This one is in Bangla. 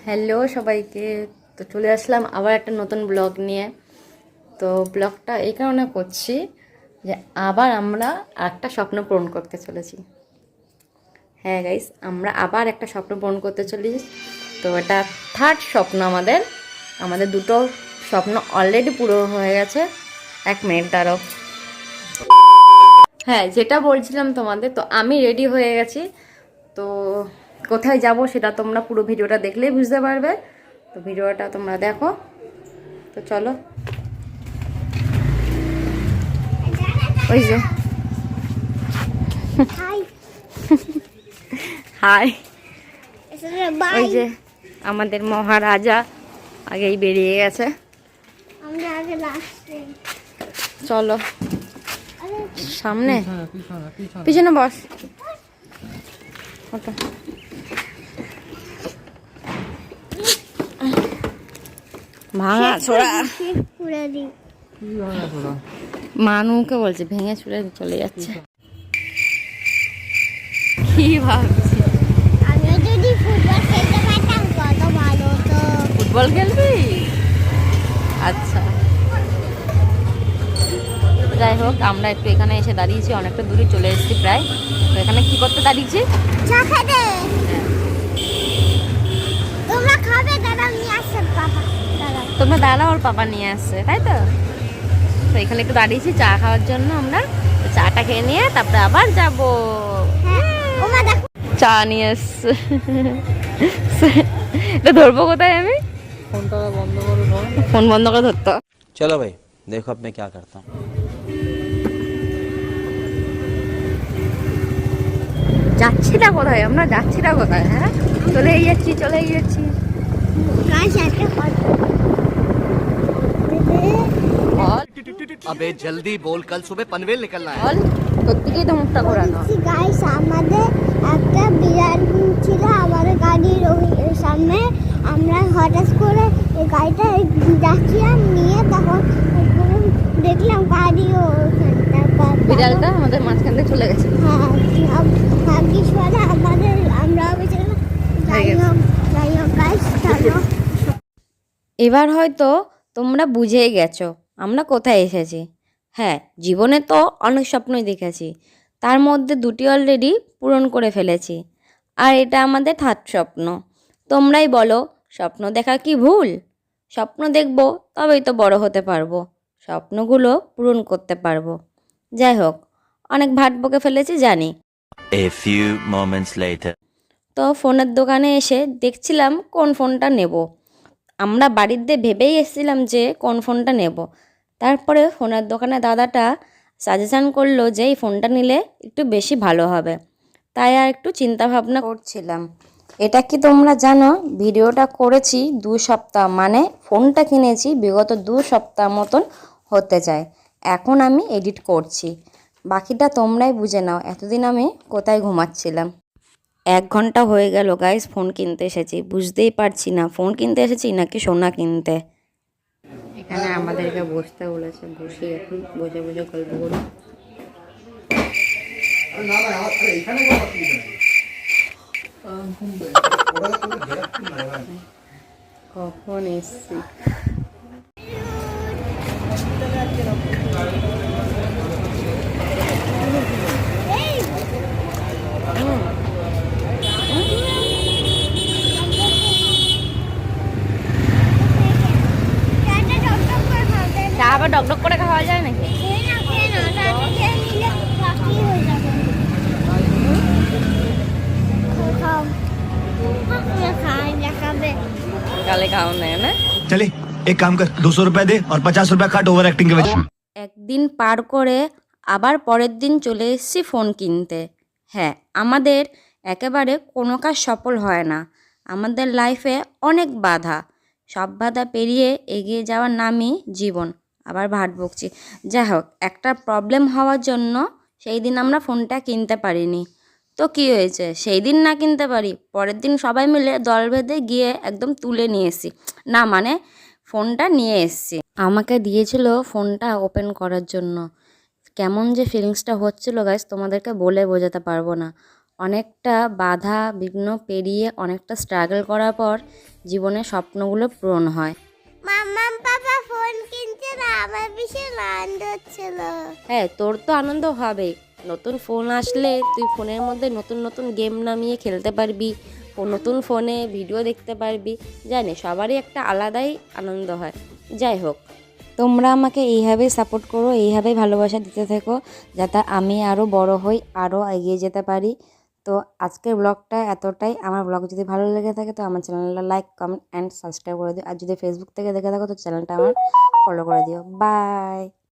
হ্যালো সবাইকে। তো চলে আসলাম আবার একটা নতুন ব্লগ নিয়ে। তো ব্লগটা এই কারণে করছি যে আবার আমরা একটা স্বপ্ন পূরণ করতে চলেছি। হ্যাঁ গাইস, আমরা আবার একটা স্বপ্ন পূরণ করতে চলেছি। তো এটা থার্ড স্বপ্ন আমাদের। আমাদের দুটো স্বপ্ন অলরেডি পুরো হয়ে গেছে। 1 মিনিট দাঁড়াও। হ্যাঁ, যেটা বলছিলাম তোমাদের, তো আমি রেডি হয়ে গেছি। তো কোথায় যাব সেটা তোমরা পুরো ভিডিওটা দেখলেই বুঝতে পারবে। তো ভিডিওটা তোমরা দেখো। তো চলো। ওই যে হাই, ওই যে আমাদের মহারাজা আগেই বেরিয়ে গেছে। চলো সামনে, পিছনে বস। ওটা ভাঙা ছোড়া মানুকে বলছে ভেঙে ছুড়ে চলে যাচ্ছে। কি ভাবছি, ফুটবল খেলবি? আচ্ছা, যাই হোক, আমরা একটু এখানে এসে দাঁড়িয়েছি, অনেকটা দূরে চলে এসেছি প্রায়। তো এখানে কি করতে দাঁড়িয়েছি? তোমরা দাদা ওর পাপা নিয়ে আসছে, তাই তো? তো এখানে একটু দাঁড়িয়েছি চা খাওয়ার জন্য। আমরা চাটা খেয়ে নিয়ে তারপরে আবার যাব। চা নিয়ে এসছে। এটা ধরবো কোথায় আমি? ফোন বন্ধ করে ধরতো। चलो भाई देखो अब मैं क्या करता हूँ। যাচ্ছিটা কোথায়? আমরা যাচ্ছিটা কোথায়? হ্যাঁ, চলেই যাচ্ছি। अबे जल्दी बोल, कल सुबह पनवेल निकलना है। বল, তোর দিকেই তো মুখটা ঘোরানো। গাইস, আমাদের একটা বিড়াল ছিল আমাদের গাড়ির ওই সামনে। আমরা হঠাৎ করে এই গাড়িটা যাচ্ছিলাম নিয়ে, তখন দেখলাম গাড়িও বিড়ালটা আমাদের মাঝখান থেকে চলে গেছে। হ্যাঁ, ভাগ্যিস বলে আমাদের, আমরা বেঁচে যাই হোক গাইস, চলো। এবার হয়তো তোমরা বুঝেই গেছো আমরা কোথায় এসেছি। হ্যাঁ, জীবনে তো অনেক স্বপ্নই দেখেছি, তার মধ্যে দুটি অলরেডি পূরণ করে ফেলেছি। আর এটা আমাদের থার্ড স্বপ্ন। তোমরাই বলো, স্বপ্ন দেখা কি ভুল? স্বপ্ন দেখবো, তবেই তো বড় হতে পারবো, স্বপ্নগুলো পূরণ করতে পারবো। যাই হোক, অনেক ভাট বকে ফেলেছি জানি। A few moments later. তো ফোনের দোকানে এসে দেখছিলাম কোন ফোনটা নেব। আমরা বাড়িতে ভেবেই এসেছিলাম যে কোন ফোনটা নেব। তারপরে ফোনের দোকানে দাদাটা সাজেশান করলো যে এই ফোনটা নিলে একটু বেশি ভালো হবে। তাই আর একটু চিন্তা ভাবনা করছিলাম। এটা কি তোমরা জানো, ভিডিওটা করেছি 2 সপ্তাহ, মানে ফোনটা কিনেছি বিগত 2 সপ্তাহ মতন হতে যায়। এখন আমি এডিট করছি, বাকিটা তোমরাই বুঝে নাও এতদিন আমি কোথায় ঘুমাচ্ছিলাম। 1 ঘন্টা হয়ে গেল গাইস, ফোন কিনতে এসেছি। বুঝতেই পারছি না ফোন কিনতে এসেছি নাকি সোনা কিনতে। এখানে আমাদেরকে বসতে বলেছে, বসে এখন বসে বসে গল্প করি। কখন এসছি? চা আবার ডকডক করে খাওয়া যায় নাকি? গালে খাওয়া নেয় না। चले एक काम कर, 200 रुपए दे और 50 रुपए काट ओवर एक्टिंग के वजह। একদিন পার করে আবার পরের দিন চলে এসেছি ফোন কিনতে। হ্যাঁ, আমাদের একেবারে কোনো কাজ সফল হয় না। আমাদের লাইফে অনেক বাধা, সব বাধা পেরিয়ে এগিয়ে যাওয়ার নামই জীবন। আবার ভাট বকছি। যাই হোক, একটা প্রবলেম হওয়ার জন্য সেই দিন আমরা ফোনটা কিনতে পারিনি। তো কী হয়েছে, সেই দিন না কিনতে পারি, পরের দিন সবাই মিলে দল বেঁধে গিয়ে একদম তুলে নিয়ে এসেছি, না মানে ফোনটা নিয়ে এসেছি। আমাকে দিয়েছিল ফোনটা ওপেন করার জন্য। কেমন যে ফিলিংসটা হচ্ছিলো গাইস, তোমাদেরকে বলে বোঝাতে পারবো না। অনেকটা বাধা বিঘ্ন পেরিয়ে অনেকটা স্ট্রাগল করার পর জীবনের স্বপ্নগুলো পূরণ হয়। মাম্মা পাপা ফোন কিনছে না, আমার ভীষণ আনন্দ হচ্ছিল। হ্যাঁ, তোর তো আনন্দ হবেই। নতুন ফোন আসলে তুই ফোনের মধ্যে নতুন নতুন গেম নামিয়ে খেলতে পারবি, নতুন ফোনে ভিডিও দেখতে পারবি। জানি সবারই একটা আলাদাই আনন্দ হয়। যাই হোক, তোমরা আমাকে এইভাবেই সাপোর্ট করো, এইভাবেই ভালোবাসা দিতে থেকো, যাতে আমি আরও বড় হই, আরও এগিয়ে যেতে পারি। তো আজকের ব্লগটা এতটাই। আমার ব্লগ যদি ভালো লেগে থাকে তো আমার চ্যানেলটা লাইক, কমেন্ট অ্যান্ড সাবস্ক্রাইব করে দিও। আর যদি ফেসবুক থেকে দেখে থাকো তো চ্যানেলটা আমার ফলো করে দিও। বাই।